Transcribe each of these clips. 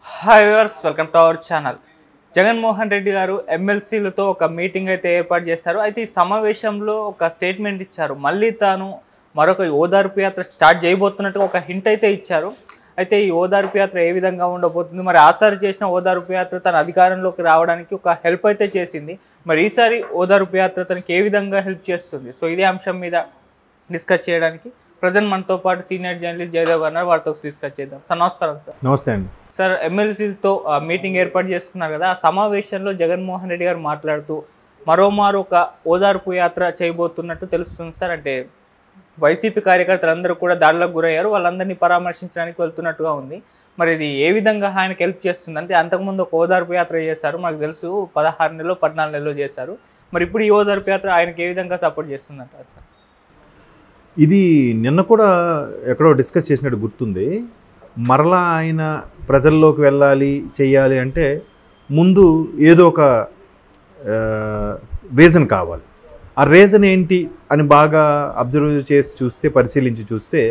Hi viewers, welcome to our channel. Jaganmohan Reddy గారు ఎమ్మెల్సీలతో ఒక meeting అయితే ఏర్పాటు చేశారు. అయితే ఈ సమావేశంలో ఒక స్టేట్మెంట్ ఇచ్చారు. మళ్ళీ తాను మరొక ఓదార్పు యాత్ర స్టార్ట్ చేయబోతున్నట్టుగా ఒక హింట్ అయితే ఇచ్చారు. అయితే ఈ ఓదార్పు యాత్ర ఏ విధంగా ఉండబోతుంది, మరి ఆసారి చేసిన ఓదార్పు యాత్ర తన అధికారంలోకి రావడానికి ఒక హెల్ప్ అయితే చేసింది. మరి ఈసారి ఓదార్పు యాత్ర తనకి ఏ విధంగా హెల్ప్ చేస్తుంది? సో ఇదే అంశం మీద డిస్కస్ చేయడానికి ప్రజెంట్ మనతో పాటు సీనియర్ జర్నలిస్ట్ జయదేవ్ గారు వారితో డిస్కస్ చేద్దాం. సార్ నమస్కారం. సార్ నమస్తే అండి. సార్, ఎమ్మెల్సీలతో మీటింగ్ ఏర్పాటు చేసుకున్నారు కదా, ఆ సమావేశంలో జగన్మోహన్ రెడ్డి గారు మాట్లాడుతూ మరోమారు ఒక ఓదార్పు యాత్ర చేయబోతున్నట్టు తెలుస్తుంది సార్. అంటే వైసీపీ కార్యకర్తలు అందరూ కూడా దాడులకు గురయ్యారు, వాళ్ళందరినీ పరామర్శించడానికి వెళ్తున్నట్టుగా ఉంది. మరి ఇది ఏ విధంగా ఆయనకు హెల్ప్ చేస్తుంది? అంటే అంతకుముందు ఒక ఓదార్పు యాత్ర చేశారు, మనకు తెలుసు 16 నెలలు 14 నెలలు చేశారు. మరి ఇప్పుడు ఈ ఓదార్పు యాత్ర ఆయనకి ఏ విధంగా సపోర్ట్ చేస్తుందంటారు సార్? ఇది నిన్న కూడా ఎక్కడో డిస్కస్ చేసినట్టు గుర్తుంది. మరలా ఆయన ప్రజల్లోకి వెళ్ళాలి చెయ్యాలి అంటే ముందు ఏదో ఒక రీజన్ కావాలి. ఆ రీజన్ ఏంటి అని బాగా అబ్జర్వ్ చేసి చూస్తే, పరిశీలించి చూస్తే,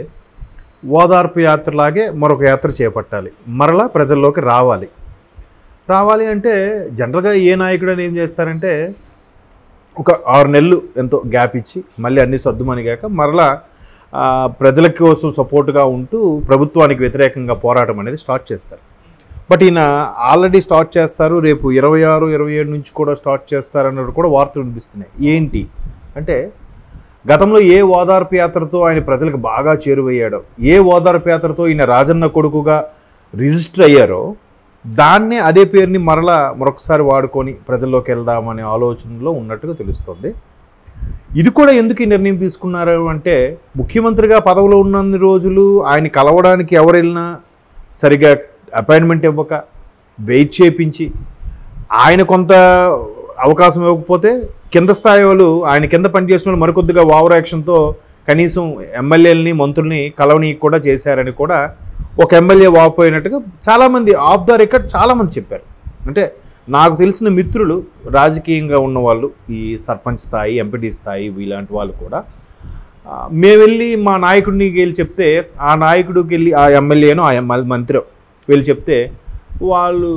ఓదార్పు యాత్రలాగే మరొక యాత్ర చేపట్టాలి, మరలా ప్రజల్లోకి రావాలి అంటే జనరల్గా ఏ నాయకుడు ఏం చేస్తారంటే ఒక 6 నెలలు ఎంతో గ్యాప్ ఇచ్చి మళ్ళీ అన్ని సర్దుమణిగాక మరలా ప్రజల కోసం సపోర్ట్గా ఉంటూ ప్రభుత్వానికి వ్యతిరేకంగా పోరాటం అనేది స్టార్ట్ చేస్తారు. బట్ ఈయన ఆల్రెడీ స్టార్ట్ చేస్తారు, రేపు 26, 27 నుంచి కూడా స్టార్ట్ చేస్తారన్నట్టు కూడా వార్తలు వినిపిస్తున్నాయి. ఏంటి అంటే గతంలో ఏ ఓదార్పు యాత్రతో ఆయన ప్రజలకు బాగా చేరువయ్యాడో, ఏ ఓదార్పు యాత్రతో ఈయన రాజన్న కొడుకుగా రిజిస్టర్ అయ్యారో దాన్నే అదే పేరుని మరొకసారి వాడుకొని ప్రజల్లోకి వెళ్దామనే ఆలోచనలో ఉన్నట్టుగా తెలుస్తుంది. ఇది కూడా ఎందుకు ఈ నిర్ణయం తీసుకున్నారు అంటే, ముఖ్యమంత్రిగా పదవిలో ఉన్నన్ని రోజులు ఆయన కలవడానికి ఎవరు వెళ్ళినా సరిగా అపాయింట్మెంట్ ఇవ్వక వెయిట్ చేయించి, ఆయన కొంత అవకాశం ఇవ్వకపోతే కింద స్థాయి వాళ్ళు, ఆయన కింద పనిచేసిన వాళ్ళు మరికొద్దిగా ఓవర్ యాక్షన్తో కనీసం ఎమ్మెల్యేలని మంత్రుల్ని కలవని కూడా చేశారని కూడా ఒక ఎమ్మెల్యే వాపోయినట్టుగా చాలామంది ఆఫ్ ద రికార్డ్ చాలామంది చెప్పారు. అంటే నాకు తెలిసిన మిత్రులు రాజకీయంగా ఉన్నవాళ్ళు, ఈ సర్పంచ్ స్థాయి, ఎంపీటీ స్థాయి, ఇలాంటి వాళ్ళు కూడా మేము వెళ్ళి మా నాయకుడిని వెళ్ళి చెప్తే, ఆ నాయకుడికి వెళ్ళి ఆ ఎమ్మెల్యేనో ఆ మంత్రి వెళ్ళి చెప్తే వాళ్ళు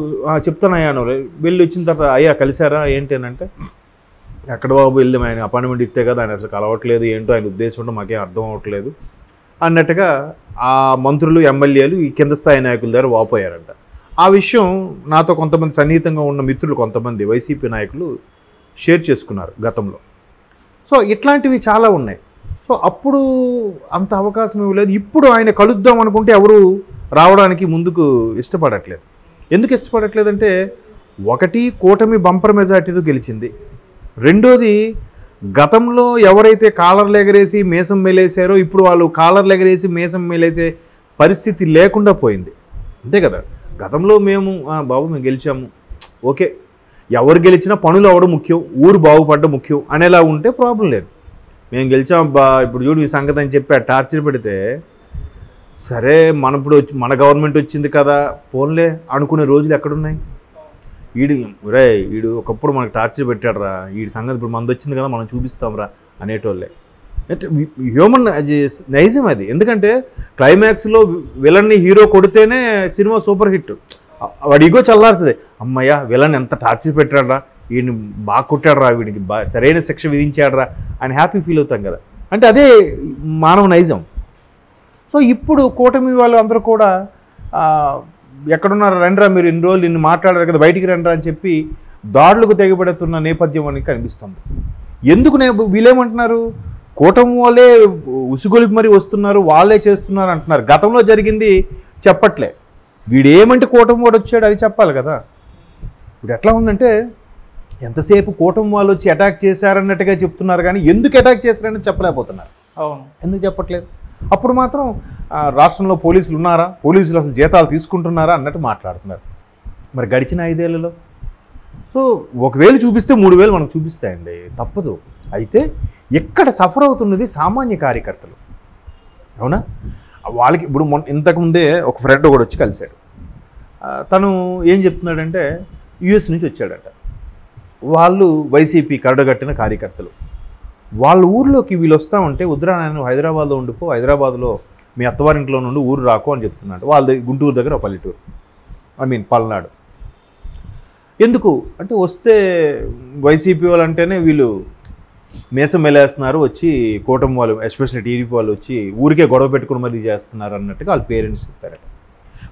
చెప్తానయ్యాను వెళ్ళి వచ్చిన తర్వాత, అయ్యా కలిశారా ఏంటి అని అంటే, ఎక్కడ బాబు వెళ్ళి ఆయన అపాయింట్మెంట్ ఇస్తే కదా, ఆయన అసలు కలవట్లేదు, ఏంటో ఆయన ఉద్దేశం ఉంటే మాకేం అర్థం అవ్వట్లేదు అన్నట్టుగా ఆ మంత్రులు ఎమ్మెల్యేలు ఈ కింద స్థాయి నాయకుల దగ్గర వాపోయారంట. ఆ విషయం నాతో కొంతమంది సన్నిహితంగా ఉన్న మిత్రులు, కొంతమంది వైసీపీ నాయకులు షేర్ చేసుకున్నారు గతంలో. సో ఇట్లాంటివి చాలా ఉన్నాయి. సో అప్పుడు అంత అవకాశం ఇవ్వలేదు. ఇప్పుడు ఆయన కలుద్దాం అనుకుంటే ఎవరు రావడానికి ముందుకు ఇష్టపడట్లేదు. ఎందుకు ఇష్టపడట్లేదంటే, ఒకటి కూటమి బంపర్ మెజార్టీతో గెలిచింది, రెండోది గతంలో ఎవరైతే కాలర్లు ఎగరేసి మేసం మేలేసారో ఇప్పుడు వాళ్ళు కాలర్లు ఎగరేసి మేసం మేలేసే పరిస్థితి లేకుండా పోయింది. అంతే కదా, గతంలో మేము బాబు మేము గెలిచాము, ఓకే, ఎవరు గెలిచినా పనులు అవ్వడం ముఖ్యం, ఊరు బాగుపడ్డం ముఖ్యం అనేలా ఉంటే ప్రాబ్లం లేదు. మేము గెలిచాం ఇప్పుడు చూడు ఈ సంగతి అని చెప్పి టార్చర్ పెడితే, సరే ఇప్పుడు మన గవర్నమెంట్ వచ్చింది కదా పోన్లే అనుకునే రోజులు ఎక్కడున్నాయి? వీడు ఒకప్పుడు మనకు టార్చర్ పెట్టాడురా, వీడి సంగతి ఇప్పుడు మనది వచ్చింది కదా మనం చూపిస్తాంరా అనేటోళ్ళే. అంటే హ్యూమన్ నైజం అది. ఎందుకంటే క్లైమాక్స్లో విలన్ని హీరో కొడితేనే సినిమా సూపర్ హిట్. వాడి ఈగో చల్లారుతుంది, అమ్మయ్య విలన్ ఎంత టార్చర్ పెట్టాడురా, వీడిని బాగా కొట్టాడురా, వీడికి సరైన శిక్ష విధించాడురా అని హ్యాపీ ఫీల్ అవుతాం కదా. అంటే అదే మానవ నైజం. సో ఇప్పుడు కూటమి వాళ్ళు అందరూ కూడా ఎక్కడున్నారు, రండ్రా మీరు ఇన్ని రోజులు నిన్ను మాట్లాడారు కదా బయటికి రండ్రా అని చెప్పి దాడులకు తెగబడుతున్న నేపథ్యం అని కనిపిస్తుంది. ఎందుకు వీళ్ళేమంటున్నారు, కూటమి వాళ్ళే ఉసుగొలిపి మరి వస్తున్నారు, వాళ్ళే చేస్తున్నారు అంటున్నారు. గతంలో జరిగింది చెప్పట్లే, వీడేమంటే కూటమి వాడు వచ్చాడు అది చెప్పాలి కదా. ఇప్పుడు ఎట్లా ఉందంటే, ఎంతసేపు కూటమి వాళ్ళు వచ్చి అటాక్ చేశారన్నట్టుగా చెప్తున్నారు, కానీ ఎందుకు అటాక్ చేశారని చెప్పలేకపోతున్నారు. అవును, ఎందుకు చెప్పట్లేదు. అప్పుడు మాత్రం రాష్ట్రంలో పోలీసులు ఉన్నారా, పోలీసులు అసలు జీతాలు తీసుకుంటున్నారా అన్నట్టు మాట్లాడుతున్నారు. మరి గడిచిన 5 ఏళ్లలో సో 1000 చూపిస్తే 3000 మనకు చూపిస్తాయండి, తప్పదు. అయితే ఎక్కడ సఫర్ అవుతున్నది సామాన్య కార్యకర్తలు. అవునా, వాళ్ళకి ఇప్పుడు ఇంతకుముందే ఒక ఫ్రెండ్ కూడా వచ్చి కలిశాడు. తను ఏం చెప్తున్నాడంటే, యుఎస్ నుంచి వచ్చాడట. వాళ్ళు వైసీపీ కరడుగట్టిన కార్యకర్తలు. వాళ్ళ ఊర్లోకి వీళ్ళు వస్తూ ఉంటే, వద్దురా నేను హైదరాబాద్లో ఉండిపో, హైదరాబాద్లో మీ అత్తవారింట్లో నుండి ఊరు రాకు అని చెప్తున్నాడు. వాళ్ళ గుంటూరు దగ్గర ఒక పల్లెటూరు. పల్నాడు. ఎందుకు అంటే వస్తే వైసీపీ వాళ్ళు అంటేనే వీళ్ళు మేసం మెలేస్తున్నారు, వచ్చి కూటమి వాళ్ళు ఎస్పెషల్లీ టీడీపీ వాళ్ళు వచ్చి ఊరికే గొడవ పెట్టుకుని మరీ చేస్తున్నారు అన్నట్టుగా వాళ్ళ పేరెంట్స్ చెప్పారట.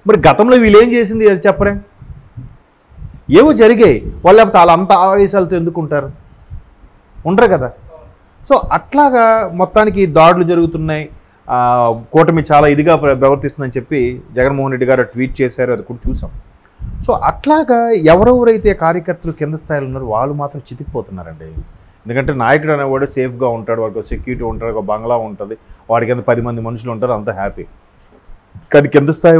మరి గతంలో వీళ్ళు ఏం చేసింది అది చెప్పరే? ఏవో జరిగాయి, వాళ్ళు లేకపోతే వాళ్ళు అంత ఆవేశాలతో ఎందుకుంటారు? ఉండరు కదా. సో అట్లాగా మొత్తానికి దాడులు జరుగుతున్నాయి, కూటమి చాలా ఇదిగా ప్రవర్తిస్తుందని చెప్పి జగన్మోహన్ రెడ్డి గారు ట్వీట్ చేశారు, అది కూడా చూసాం. సో అట్లాగా ఎవరెవరైతే కార్యకర్తలు కింద స్థాయిలో ఉన్నారో వాళ్ళు మాత్రం చితికిపోతున్నారండి. ఎందుకంటే నాయకుడు అనేవాడు సేఫ్గా ఉంటాడు, వాడికి సెక్యూరిటీ ఉంటాడు, ఒక బంగ్లా ఉంటుంది, వాడి కింద 10 మంది మనుషులు ఉంటారు, అంత హ్యాపీ. కానీ కింద స్థాయి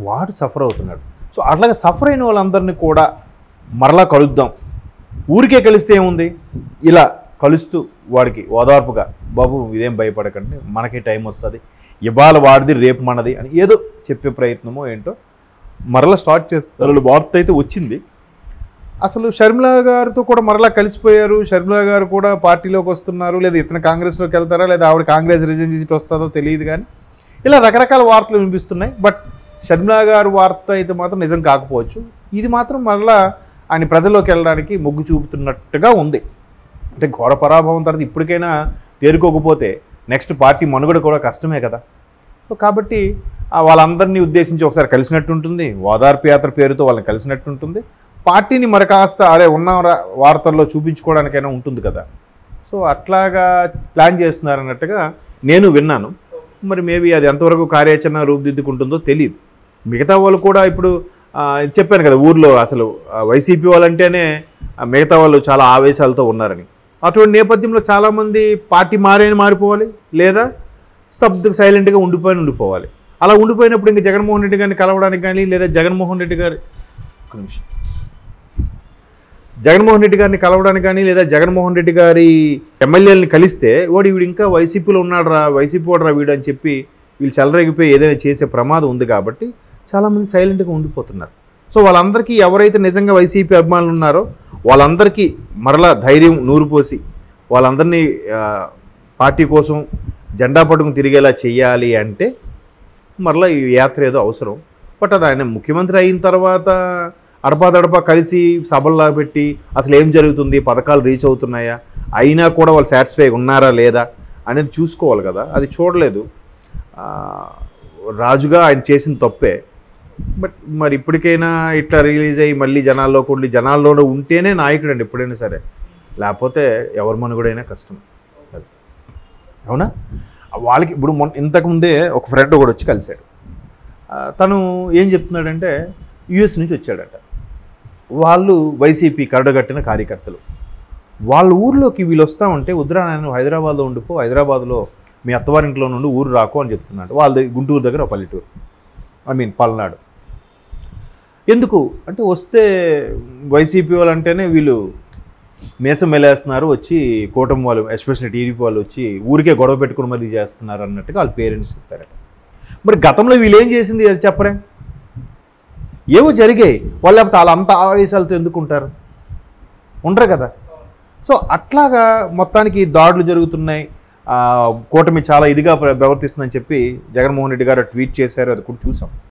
వాడు సఫర్ అవుతున్నాడు. సో అట్లాగే సఫర్ అయిన వాళ్ళందరినీ కూడా మరలా కలుద్దాం, ఊరికే కలిస్తే ఏముంది, ఇలా కలుస్తూ వాడికి ఓదార్పుగా బాబు ఇదేం భయపడకండి, మనకి టైం వస్తుంది, ఇవాళ వాడిది రేపు మనది అని ఏదో చెప్పే ప్రయత్నమో ఏంటో మరలా స్టార్ట్ చేస్తారు. వార్త అయితే వచ్చింది. అసలు షర్మిల గారితో కూడా మరలా కలిసిపోయారు, షర్మిల గారు కూడా పార్టీలోకి వస్తున్నారు, లేదా ఇతను కాంగ్రెస్లోకి వెళ్తారా, లేదా ఆవిడ కాంగ్రెస్ రిజైన్ చేసి వస్తుందో తెలియదు. కానీ ఇలా రకరకాల వార్తలు వినిపిస్తున్నాయి. బట్ షర్మిల గారు వార్త అయితే మాత్రం నిజం కాకపోవచ్చు. ఇది మాత్రం మరలా ఆయన ప్రజల్లోకి వెళ్ళడానికి మొగ్గు చూపుతున్నట్టుగా ఉంది. అంటే ఘోర పరాభవం తర్వాత ఇప్పటికైనా తేరుకోకపోతే నెక్స్ట్ పార్టీ మనుగడ కూడా కష్టమే కదా. సో కాబట్టి వాళ్ళందరినీ ఉద్దేశించి ఒకసారి కలిసినట్టు ఉంటుంది, ఓదార్పు యాత్ర పేరుతో వాళ్ళని కలిసినట్టు ఉంటుంది, పార్టీని మరి కాస్త అరే ఉన్న వార్తల్లో చూపించుకోవడానికైనా ఉంటుంది కదా. సో అట్లాగా ప్లాన్ చేస్తున్నారన్నట్టుగా నేను విన్నాను. మరి మేబీ అది ఎంతవరకు కార్యాచరణ రూపుదిద్దుకుంటుందో తెలియదు. మిగతా వాళ్ళు కూడా ఇప్పుడు చెప్పాను కదా, ఊర్లో అసలు వైసీపీ వాళ్ళంటేనే మిగతా వాళ్ళు చాలా ఆవేశాలతో ఉన్నారని. అటువంటి నేపథ్యంలో చాలామంది పార్టీ మారిపోవాలి, లేదా సైలెంట్గా ఉండిపోవాలి. అలా ఉండిపోయినప్పుడు ఇంకా జగన్మోహన్ రెడ్డి గారిని కలవడానికి కానీ, లేదా జగన్మోహన్ రెడ్డి జగన్మోహన్ రెడ్డి గారి ఎమ్మెల్యేలని కలిస్తే వీడు ఇంకా వైసీపీలో ఉన్నాడురా, వైసీపీ వాడురా వీడు అని చెప్పి వీళ్ళు చెలరేగిపోయి ఏదైనా చేసే ప్రమాదం ఉంది. కాబట్టి చాలామంది సైలెంట్గా ఉండిపోతున్నారు. సో వాళ్ళందరికీ ఎవరైతే నిజంగా వైసీపీ అభిమానులు ఉన్నారో వాళ్ళందరికీ మరలా ధైర్యం నూరుపోసి వాళ్ళందరినీ పార్టీ కోసం జెండా పట్టుకుని తిరిగేలా చేయాలి అంటే మరలా ఈ యాత్ర ఏదో అవసరం. బట్ అది ఆయన ముఖ్యమంత్రి అయిన తర్వాత అడపాదడపా కలిసి సభల్లా పెట్టి అసలు ఏం జరుగుతుంది, పథకాలు రీచ్ అవుతున్నాయా, అయినా కూడా వాళ్ళు సాటిస్ఫైగా ఉన్నారా లేదా అనేది చూసుకోవాలి కదా. అది చూడలేదు. రాజుగా ఆయన చేసిన తప్పే. బట్ మరి ఇప్పటికైనా ఇట్లా రిలీజ్ అయ్యి మళ్ళీ జనాల్లోనే ఉంటేనే నాయకుడు అండి ఎప్పుడైనా సరే, లేకపోతే ఎవరి మనుగడైనా కష్టం. అవునా? వాళ్ళకి ఇప్పుడు ఇంతకుముందే ఒక ఫ్రెండ్ కూడా వచ్చి కలిశాడు. తను ఏం చెప్తున్నాడంటే యుఎస్ నుంచి వచ్చాడట. వాళ్ళు వైసీపీ కరడగట్టిన కార్యకర్తలు. వాళ్ళ ఊర్లోకి వీళ్ళు వస్తూ ఉంటే వద్దురా నేను హైదరాబాద్లో ఉండిపో, హైదరాబాద్లో మీ అత్తవారింట్లో నుండి ఊరు రాకు అని చెప్తున్నాడు. వాళ్ళది గుంటూరు దగ్గర ఒక పల్లెటూరు, పల్నాడు. ఎందుకు అంటే వస్తే వైసీపీ వాళ్ళు అంటేనే వీళ్ళు మేసం మెలేస్తున్నారు, వచ్చి కూటమి వాళ్ళు ఎస్పెషల్లీ టీడీపీ వాళ్ళు వచ్చి ఊరికే గొడవ పెట్టుకుని మరీ చేస్తున్నారు అన్నట్టుగా వాళ్ళ పేరెంట్స్ చెప్పారట. మరి గతంలో వీళ్ళు ఏం చేసింది అది చెప్పరే? ఏవో జరిగాయి, వాళ్ళు లేకపోతే వాళ్ళు అంత ఆవేశాలతో ఎందుకుంటారు? ఉండరు కదా. సో అట్లాగా మొత్తానికి దాడులు జరుగుతున్నాయి, కూటమి చాలా ఇదిగా ప్రవర్తిస్తుందని చెప్పి జగన్మోహన్ రెడ్డి గారు ట్వీట్ చేశారు, అది కూడా చూసాం.